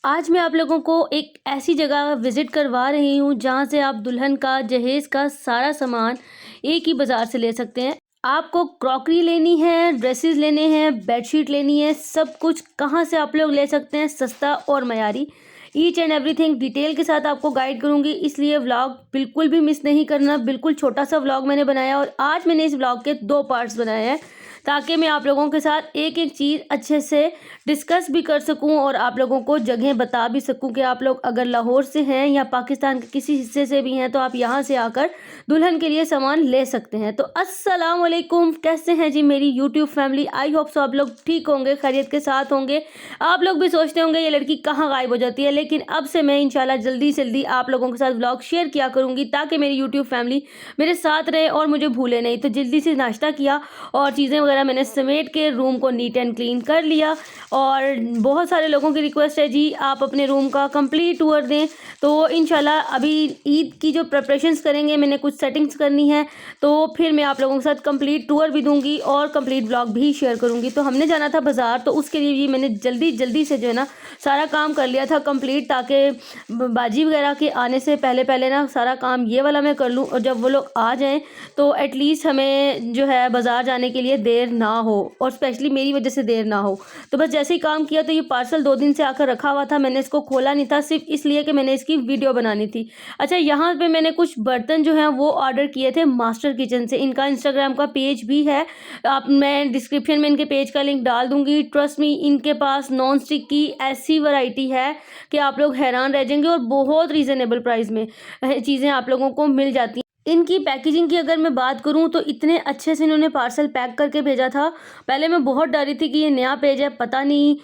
आज मैं आप लोगों को एक ऐसी जगह विज़िट करवा रही हूँ जहाँ से आप दुल्हन का जहेज़ का सारा सामान एक ही बाज़ार से ले सकते हैं। आपको क्रॉकरी लेनी है, ड्रेसेस लेने हैं, बेडशीट लेनी है, सब कुछ कहाँ से आप लोग ले सकते हैं सस्ता और मयारी। ईच एंड एवरीथिंग डिटेल के साथ आपको गाइड करूँगी, इसलिए व्लॉग बिल्कुल भी मिस नहीं करना। बिल्कुल छोटा-सा व्लॉग मैंने बनाया और आज मैंने इस व्लॉग के 2 पार्ट्स बनाए हैं ताकि मैं आप लोगों के साथ एक-एक चीज़ अच्छे से डिस्कस भी कर सकूं और आप लोगों को जगह बता भी सकूं कि आप लोग अगर लाहौर से हैं या पाकिस्तान के किसी हिस्से से भी हैं तो आप यहां से आकर दुल्हन के लिए सामान ले सकते हैं। तो अस्सलाम वालेकुम, कैसे हैं जी मेरी YouTube family. I hope so आप लोग ठीक होंगे, खैरियत के साथ होंगे। आप लोग भी सोचते होंगे ये लड़की कहाँ गायब हो जाती है, लेकिन अब से मैं इंशाल्लाह जल्दी से जल्दी आप लोगों के साथ व्लॉग शेयर किया करूँगी ताकि मेरी यूट्यूब फैमिली मेरे साथ रहे और मुझे भूले नहीं। तो जल्दी से नाश्ता किया और चीज़ें वगैरह मैंने समेट के रूम को नीट एंड क्लीन कर लिया। और बहुत सारे लोगों की रिक्वेस्ट है जी आप अपने रूम का कंप्लीट टूर दें, तो इंशाल्लाह अभी ईद की जो प्रिपरेशंस करेंगे, मैंने कुछ सेटिंग्स करनी है, तो फिर मैं आप लोगों के साथ कंप्लीट टूर भी दूंगी और कंप्लीट ब्लॉग भी शेयर करूंगी। तो हमने जाना था बाज़ार, तो उसके लिए भी मैंने जल्दी से जो है ना सारा काम कर लिया था कंप्लीट, ताकि बाजी वगैरह के आने से पहले पहले ना सारा काम ये वाला मैं कर लूँ और जब वो लोग आ जाएँ तो एटलीस्ट हमें जो है बाज़ार जाने के लिए देर ना हो और स्पेशली मेरी वजह से देर ना हो। तो बस जैसे ही काम किया तो ये पार्सल 2 दिन से आकर रखा हुआ था, मैंने इसको खोला नहीं था सिर्फ इसलिए कि मैंने इसकी वीडियो बनानी थी। अच्छा, यहाँ पे मैंने कुछ बर्तन जो हैं वो ऑर्डर किए थे मास्टर किचन से। इनका इंस्टाग्राम का पेज भी है, मैं डिस्क्रिप्शन में इनके पेज का लिंक डाल दूंगी। ट्रस्ट मी, इनके पास नॉन स्टिक की ऐसी वैरायटी है कि आप लोग हैरान रह जाएंगे और बहुत रीज़नेबल प्राइस में चीज़ें आप लोगों को मिल जाती हैं। इनकी पैकेजिंग की अगर मैं बात करूं तो इतने अच्छे से इन्होंने पार्सल पैक करके भेजा था। पहले मैं बहुत डरी थी कि ये नया पेज है, पता नहीं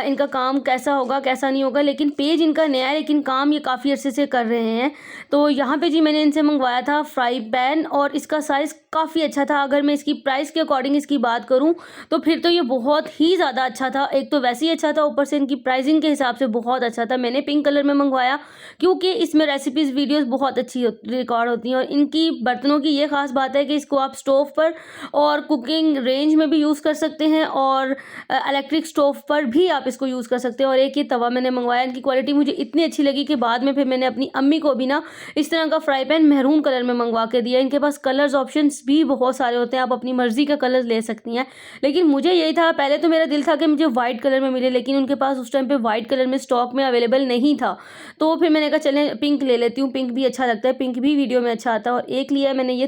इनका काम कैसा होगा कैसा नहीं होगा, लेकिन पेज इनका नया है लेकिन काम ये काफ़ी अरसे से कर रहे हैं। तो यहाँ पे जी मैंने इनसे मंगवाया था फ्राई पैन और इसका साइज़ काफ़ी अच्छा था। अगर मैं इसकी प्राइस के अकॉर्डिंग इसकी बात करूँ तो फिर तो ये बहुत ही ज़्यादा अच्छा था। एक तो वैसे ही अच्छा था, ऊपर से इनकी प्राइसिंग के हिसाब से बहुत अच्छा था। मैंने पिंक कलर में मंगवाया क्योंकि इसमें रेसिपीज़ वीडियोज़ बहुत अच्छी रिकॉर्ड होती हैं और इनकी बर्तनों की ये ख़ास बात है कि इसको आप स्टोव पर और कुकिंग रेंज में भी यूज़ कर सकते हैं और इलेक्ट्रिक स्टोव पर भी आप इसको यूज़ कर सकते हैं। और एक ये तवा मैंने मंगवाया, इनकी क्वालिटी मुझे इतनी अच्छी लगी कि बाद में फिर मैंने अपनी अम्मी को भी ना इस तरह का फ्राई पैन मैरून कलर में मंगवा के दिया। इनके पास कलर्स ऑप्शंस भी बहुत सारे होते हैं, आप अपनी मर्ज़ी का कलर ले सकती हैं। लेकिन मुझे यही था, पहले तो मेरा दिल था कि मुझे वाइट कलर में मिले, लेकिन उनके पास उस टाइम पे वाइट कलर में स्टॉक में अवेलेबल नहीं था। तो फिर मैंने कहा चलें पिंक ले लेती हूँ, पिंक भी अच्छा लगता है, पिंक भी वीडियो में अच्छा आता है। और एक लिया है मैंने ये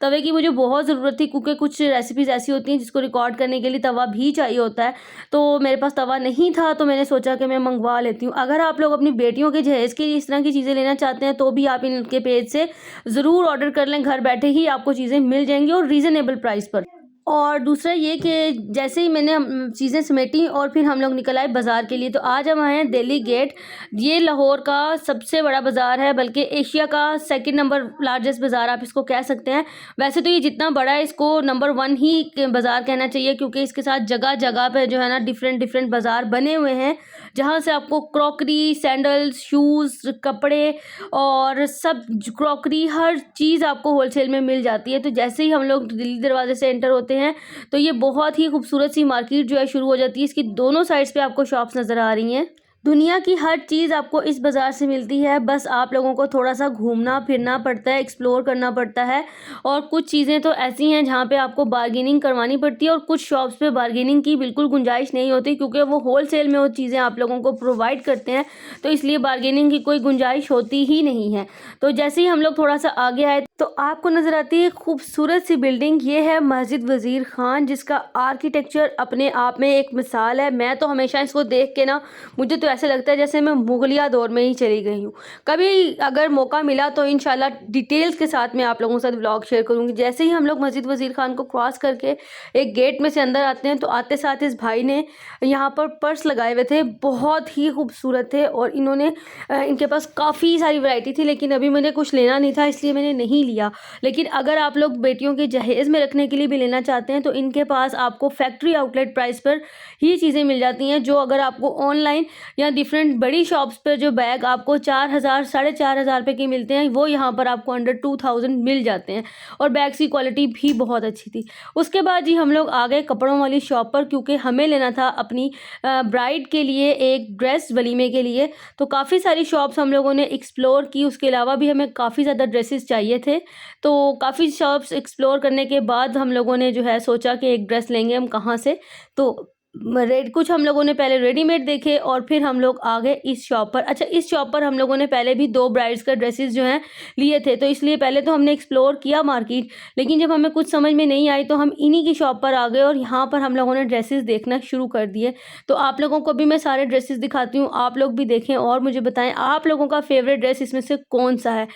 तवे की मुझे बहुत ज़रूरत थी क्योंकि कुछ रेसिपीज़ ऐसी होती हैं जिसको रिकॉर्ड करने के लिए तवा भी चाहिए होता है। तो मेरे पास तवा नहीं था तो मैंने सोचा कि मैं मंगवा लेती हूँ। अगर आप लोग अपनी बेटियों के जहेज़ के लिए इस तरह की चीज़ें लेना चाहते हैं तो भी आप इनके पेज से ज़रूर ऑर्डर कर लें, घर बैठे ही आपको चीज़ें मिल जाएंगी और रीज़नेबल प्राइस पर। और दूसरा ये कि जैसे ही मैंने चीज़ें समेटी और फिर हम लोग निकल आए बाज़ार के लिए। तो आज हम आए हैं दिल्ली गेट। ये लाहौर का सबसे बड़ा बाज़ार है, बल्कि एशिया का सेकंड नंबर लार्जेस्ट बाज़ार आप इसको कह सकते हैं। वैसे तो ये जितना बड़ा है इसको नंबर 1 ही बाज़ार कहना चाहिए क्योंकि इसके साथ जगह जगह पे जो है ना डिफरेंट बाज़ार बने हुए हैं जहाँ से आपको क्रॉकरी, सैंडल्स, शूज़, कपड़े और सब क्रॉकरी हर चीज़ आपको होलसेल में मिल जाती है। तो जैसे ही हम लोग दिल्ली दरवाजे से एंटर होते हैं तो ये बहुत ही खूबसूरत सी मार्केट जो है शुरू हो जाती है। इसकी दोनों साइड्स पे आपको शॉप्स नज़र आ रही हैं। दुनिया की हर चीज़ आपको इस बाज़ार से मिलती है, बस आप लोगों को थोड़ा सा घूमना फिरना पड़ता है, एक्सप्लोर करना पड़ता है। और कुछ चीज़ें तो ऐसी हैं जहाँ पे आपको बार्गेनिंग करवानी पड़ती है और कुछ शॉप्स पे बार्गेनिंग की बिल्कुल गुंजाइश नहीं होती क्योंकि वो होलसेल में वो चीज़ें आप लोगों को प्रोवाइड करते हैं, तो इसलिए बार्गेनिंग की कोई गुंजाइश होती ही नहीं है। तो जैसे ही हम लोग थोड़ा सा आगे आए तो आपको नज़र आती है खूबसूरत सी बिल्डिंग। ये है मस्जिद वज़ीर खान, जिसका आर्किटेक्चर अपने आप में एक मिसाल है। मैं तो हमेशा इसको देख के ना मुझे तो ऐसे लगता है जैसे मैं मुगलिया दौर में ही चली गई हूँ। कभी अगर मौका मिला तो इंशाल्लाह डिटेल्स के साथ मैं आप लोगों के साथ व्लॉग शेयर करूँगी। जैसे ही हम लोग मस्जिद वज़ीर खान को क्रॉस करके एक गेट में से अंदर आते हैं तो आते साथ इस भाई ने यहाँ पर पर्स लगाए हुए थे, बहुत ही खूबसूरत थे और इन्होंने इनके पास काफ़ी सारी वैरायटी थी, लेकिन अभी मुझे कुछ लेना नहीं था इसलिए मैंने नहीं नहीं लिया। लेकिन अगर आप लोग बेटियों के जहेज़ में रखने के लिए भी लेना चाहते हैं तो इनके पास आपको फैक्ट्री आउटलेट प्राइस पर ही चीज़ें मिल जाती हैं, जो अगर आपको ऑनलाइन या डिफरेंट बड़ी शॉप्स पर जो बैग आपको 4000 4,500 रुपये के मिलते हैं, वो यहाँ पर आपको अंडर 2000 मिल जाते हैं और बैग्स की क्वालिटी भी बहुत अच्छी थी। उसके बाद जी हम लोग आ गए कपड़ों वाली शॉप पर, क्योंकि हमें लेना था अपनी ब्राइड के लिए एक ड्रेस वलीमे के लिए। तो काफ़ी सारी शॉप्स हम लोगों ने एक्सप्लोर की, उसके अलावा भी हमें काफ़ी ज़्यादा ड्रेसेस चाहिए थे। तो काफ़ी शॉप्स एक्सप्लोर करने के बाद हम लोगों ने जो है सोचा कि एक ड्रेस लेंगे हम कहाँ से। तो कुछ हम लोगों ने पहले रेडीमेड देखे और फिर हम लोग आ गए इस शॉप पर। अच्छा, इस शॉप पर हम लोगों ने पहले भी 2 ब्राइड्स का ड्रेसेस जो हैं लिए थे, तो इसलिए पहले तो हमने एक्सप्लोर किया मार्केट, लेकिन जब हमें कुछ समझ में नहीं आई तो हम इन्हीं की शॉप पर आ गए और यहाँ पर हम लोगों ने ड्रेसेस देखना शुरू कर दिए। तो आप लोगों को भी मैं सारे ड्रेसेस दिखाती हूँ, आप लोग भी देखें और मुझे बताएं आप लोगों का फेवरेट ड्रेस इसमें से कौन सा है।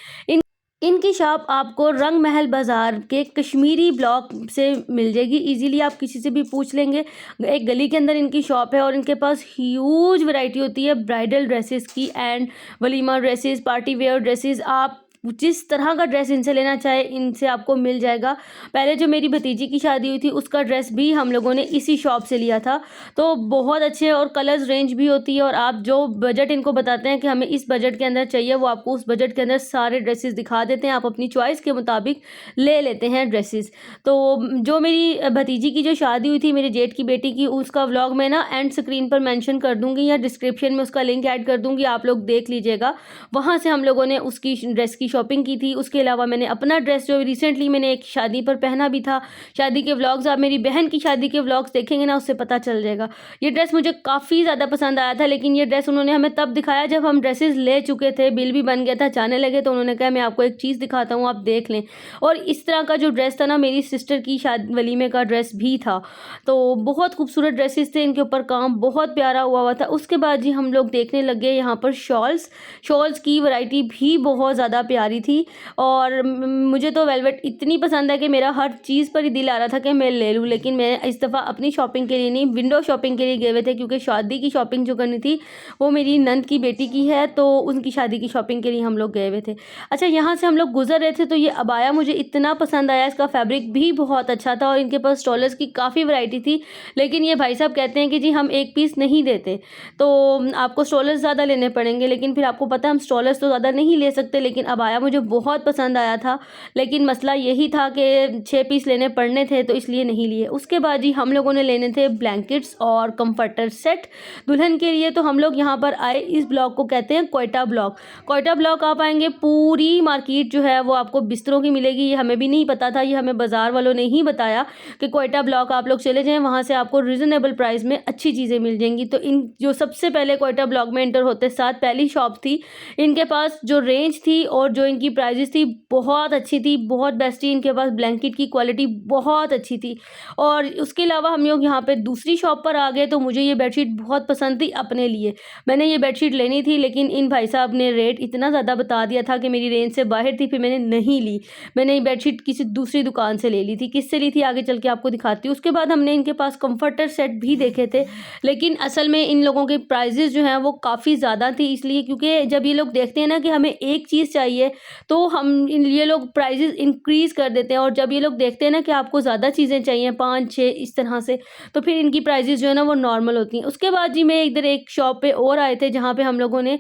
इनकी शॉप आपको रंग महल बाज़ार के कश्मीरी ब्लॉक से मिल जाएगी। इजीली आप किसी से भी पूछ लेंगे, एक गली के अंदर इनकी शॉप है और इनके पास ह्यूज वैरायटी होती है ब्राइडल ड्रेसेस की and walima dresses, party wear dresses. आप जिस तरह का ड्रेस इनसे लेना चाहे इनसे आपको मिल जाएगा। पहले जो मेरी भतीजी की शादी हुई थी उसका ड्रेस भी हम लोगों ने इसी शॉप से लिया था। तो बहुत अच्छे और कलर्स रेंज भी होती है और आप जो बजट इनको बताते हैं कि हमें इस बजट के अंदर चाहिए, वो आपको उस बजट के अंदर सारे ड्रेसेस दिखा देते हैं। आप अपनी चॉइस के मुताबिक ले लेते हैं ड्रेसेस। तो जो मेरी भतीजी की जो शादी हुई थी मेरे जेठ की बेटी की, उसका व्लॉग मैं ना एंड स्क्रीन पर मेंशन कर दूंगी या डिस्क्रिप्शन में उसका लिंक ऐड कर दूंगी, आप लोग देख लीजिएगा। वहाँ से हम लोगों ने उसकी ड्रेस की शॉपिंग की थी। उसके अलावा मैंने अपना ड्रेस जो रिसेंटली मैंने एक शादी पर पहना भी था, शादी के व्लॉग्स आप मेरी बहन की शादी के व्लॉग्स देखेंगे ना, उससे पता चल जाएगा। ये ड्रेस मुझे काफ़ी ज़्यादा पसंद आया था, लेकिन ये ड्रेस उन्होंने हमें तब दिखाया जब हम ड्रेसेस ले चुके थे, बिल भी बन गया था, जाने लगे तो उन्होंने कहा मैं आपको एक चीज़ दिखाता हूँ, आप देख लें। और इस तरह का जो ड्रेस था ना, मेरी सिस्टर की शादी वलीमे का ड्रेस भी था। तो बहुत खूबसूरत ड्रेसेस थे, इनके ऊपर काम बहुत प्यारा हुआ था। उसके बाद जी हम लोग देखने लगे यहाँ पर शॉल्स की वैरायटी भी बहुत ज़्यादा प्यारी थी और मुझे तो वेलवेट इतनी पसंद है कि मेरा हर चीज़ पर ही दिल आ रहा था कि मैं ले लूँ। लेकिन मैं इस दफ़ा अपनी शॉपिंग के लिए नहीं, विंडो शॉपिंग के लिए गए हुए थे, क्योंकि शादी की शॉपिंग जो करनी थी वो मेरी नंद की बेटी की है, तो उनकी शादी की शॉपिंग के लिए हम लोग गए हुए थे। अच्छा, यहाँ से हम लोग गुजर रहे थे तो ये अबाया मुझे इतना पसंद आया, इसका फैब्रिक भी बहुत अच्छा था और इनके पास स्टॉलर्स की काफ़ी वैरायटी थी। लेकिन ये भाई साहब कहते हैं कि जी हम एक पीस नहीं देते, तो आपको स्टॉलर्स ज़्यादा लेने पड़ेंगे। लेकिन फिर आपको पता है हम स्टॉलर्स तो ज़्यादा नहीं ले सकते। लेकिन अबाया मुझे बहुत पसंद आया था, लेकिन मसला यही था कि 6 पीस लेने पड़ने थे, तो इसलिए नहीं लिए। उसके बाद जी हम लोगों ने लेने थे ब्लैंकेट्स और कंफर्टर सेट दुल्हन के लिए। तो हम लोग यहाँ पर आए, इस ब्लॉक को कहते हैं कोयटा ब्लॉक। कोयटा ब्लॉक आप आएंगे, पूरी मार्केट जो है वो आपको बिस्तरों की मिलेगी। ये हमें भी नहीं पता था, ये हमें बाज़ार वालों ने ही बताया कि कोयटा ब्लॉक आप लोग चले जाएँ, वहाँ से आपको रिजनेबल प्राइस में अच्छी चीज़ें मिल जाएंगी। तो इन जो सबसे पहले कोयटा ब्लॉक में एंटर होते साथ पहली शॉप थी, इनके पास जो रेंज थी और जो इनकी प्राइजेस थी बहुत अच्छी थी, बहुत बेस्ट थी। इनके पास ब्लैंकेट की क्वालिटी बहुत अच्छी थी। और उसके अलावा हम लोग यहाँ पे दूसरी शॉप पर आ गए, तो मुझे ये बेडशीट बहुत पसंद थी अपने लिए। मैंने ये बेडशीट लेनी थी, लेकिन इन भाई साहब ने रेट इतना ज़्यादा बता दिया था कि मेरी रेंज से बाहर थी, फिर मैंने नहीं ली। मैंने ये बेडशीट किसी दूसरी दुकान से ले ली थी। किससे ली थी आगे चल के आपको दिखाती हूँ। उसके बाद हमने इनके पास कंफर्टर सेट भी देखे थे, लेकिन असल में इन लोगों के प्राइजेस जो हैं वो काफ़ी ज़्यादा थी। इसलिए क्योंकि जब ये लोग देखते हैं ना कि हमें एक चीज़ चाहिए, तो ये लोग प्राइजेस इंक्रीज़ कर देते हैं। और जब ये लोग देखते हैं ना कि आपको ज़्यादा चीज़ें चाहिए, 5-6 इस तरह से, तो फिर इनकी प्राइजेस जो है ना वो नॉर्मल होती हैं। उसके बाद जी मैं इधर एक शॉप पे और आए थे जहाँ पे हम लोगों ने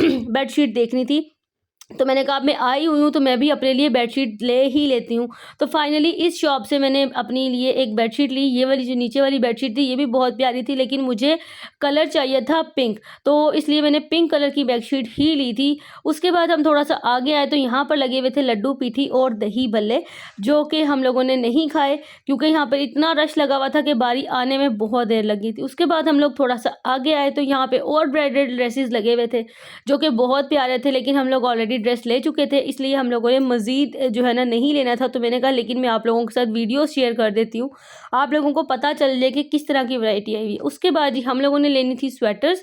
बेडशीट देखनी थी। तो मैंने कहा मैं आई हुई हूँ तो मैं भी अपने लिए बेडशीट ले ही लेती हूँ। तो फाइनली इस शॉप से मैंने अपने लिए एक बेडशीट ली। ये वाली जो नीचे वाली बेडशीट थी ये भी बहुत प्यारी थी, लेकिन मुझे कलर चाहिए था पिंक, तो इसलिए मैंने पिंक कलर की बेडशीट ही ली थी। उसके बाद हम थोड़ा सा आगे आए तो यहाँ पर लगे हुए थे लड्डू, पीठी और दही बल्ले, जो कि हम लोगों ने नहीं खाए क्योंकि यहाँ पर इतना रश लगा हुआ था कि बारी आने में बहुत देर लगी थी। उसके बाद हम लोग थोड़ा सा आगे आए तो यहाँ पर और ब्राइडल ड्रेसेस लगे हुए थे जो कि बहुत प्यारे थे, लेकिन हम लोग ऑलरेडी ड्रेस ले चुके थे, इसलिए हम लोगों ने मज़ीद जो है ना नहीं लेना था। तो मैंने कहा लेकिन मैं आप लोगों के साथ वीडियो शेयर कर देती हूँ, आप लोगों को पता चल जाए कि किस तरह की वैरायटी आई हुई है। उसके बाद ही हम लोगों ने लेनी थी स्वेटर्स।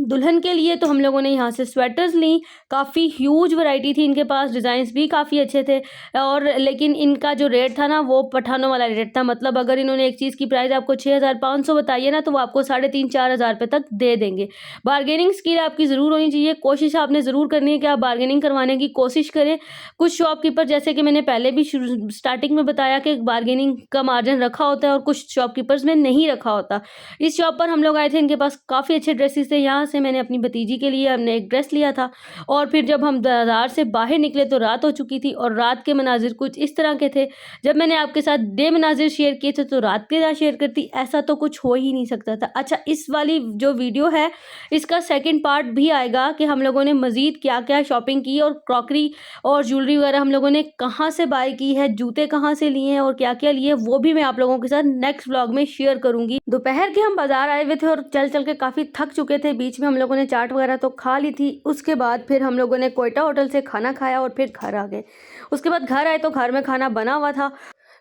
दुल्हन के लिए तो हम लोगों ने यहाँ से स्वेटर्स ली, काफ़ी ह्यूज वैरायटी थी इनके पास, डिज़ाइंस भी काफ़ी अच्छे थे। और लेकिन इनका जो रेट था ना वो पठानों वाला रेट था, मतलब अगर इन्होंने एक चीज़ की प्राइस आपको 6,500 बताई है ना तो वो आपको 3,500-4,000 रुपये तक दे देंगे। बार्गेनिंग स्किल आपकी ज़रूर होनी चाहिए, कोशिश आपने ज़रूर करनी है कि आप बार्गेनिंग करवाने की कोशिश करें। कुछ शॉपकीपर, जैसे कि मैंने पहले भी स्टार्टिंग में बताया कि बार्गेनिंग का मार्जिन रखा होता है और कुछ शॉपकीपर्स में नहीं रखा होता। इस शॉप पर हम लोग आए थे, इनके पास काफ़ी अच्छे ड्रेसेस थे। यहाँ से मैंने अपनी भतीजी के लिए हमने एक ड्रेस लिया था और फिर जब हम बाज़ार से बाहर निकले तो रात हो चुकी थी और रात के मनाजिर कुछ इस तरह के थे। जब मैंने आपके साथ डे मनाजिर शेयर किए थे तो रात के साथ शेयर करती, ऐसा तो कुछ हो ही नहीं सकता था। अच्छा, इस वाली जो वीडियो है इसका सेकंड पार्ट भी आएगा कि हम लोगों ने मज़ीद क्या-क्या शॉपिंग की और क्रॉकरी और ज्वेलरी वगैरह हम लोगों ने कहाँ से बाय की है, जूते कहाँ से लिए हैं और क्या-क्या लिए, वो भी मैं आप लोगों के साथ नेक्स्ट व्लॉग में शेयर करूँगी। दोपहर के हम बाज़ार आए हुए थे और चल-चल के काफ़ी थक चुके थे। बीच में हम लोगों ने चाट वगैरह तो खा ली थी। उसके बाद फिर हम लोगों ने क्वेटा होटल से खाना खाया और फिर घर आ गए। उसके बाद घर आए तो घर में खाना बना हुआ था।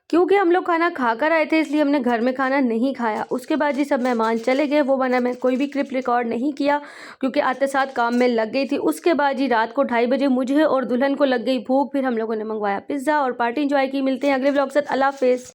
क्योंकि हम लोग खाना खाकर आए थे इसलिए हमने घर में खाना नहीं खाया। उसके बाद जी सब मेहमान चले गए, वो वरना मैं कोई भी क्लिप रिकॉर्ड नहीं किया क्योंकि आते साथ काम में लग गई थी। उसके बाद जी रात को 2:30 बजे मुझे और दुल्हन को लग गई भूख, फिर हम लोगों ने मंगवाया पिज़्ज़ा और पार्टी एंजॉय की। मिलते हैं अगले व्लॉग के साथ। अल्लाह हाफ़िज़।